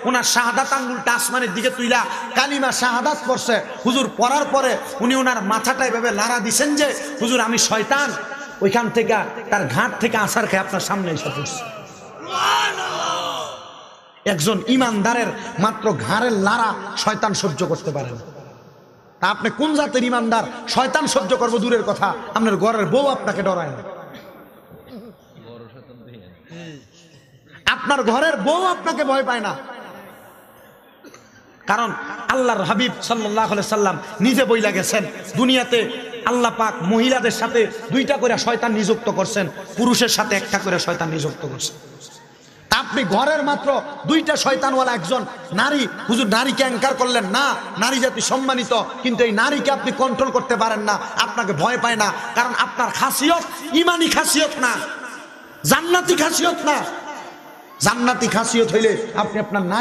ওনার শাহাদাত আঙ্গুলটা আসমানের দিকে তুইলা কালিমা শাহাদাত পড়ছে। হুজুর পড়ার পরে উনি ওনার মাথাটা এভাবে লাড়া দিছেন যে হুজুর আমি শয়তান, ওইখান থেকে তার ঘাট থেকে আসার খেয়ে আপনার সামনে এসে পড়ছে। একজন ইমানদারের মাত্র ঘাড়ের লাড়া শয়তান সহ্য করতে পারে না। তা আপনি কোন জাতের ইমানদার? শয়তান সহ্য করবো দূরের কথা, আপনার ঘরের বউ আপনাকে ডরায় না। আপনার ঘরের বউ আপনাকে ভয় পায় না, কারণ আল্লাহর হাবিব সাল্লাল্লাহু আলাইহি সাল্লাম নিজে বইলা গেছেন দুনিয়াতে আল্লাহ পাক মহিলাদের সাথে 2টা করে শয়তান নিযুক্ত করছেন, পুরুষের সাথে 1টা করে শয়তান নিযুক্ত করছেন। আপনি ঘরের মাত্র 2টা শয়তানওয়ালা একজন নারী, হুজুর নারীকে অ্যাঙ্কার করলেন না, নারী জাতি সম্মানিত, কিন্তু এই নারীকে আপনি কন্ট্রোল করতে পারেন না, আপনাকে ভয় পায় না, কারণ আপনার খাসিয়ত ইমানি খাসিয়ত না, জান্নাতি খাসিয়ত না। জান্নাতি খাসিয়ত হইলে আপনি আপনার নারী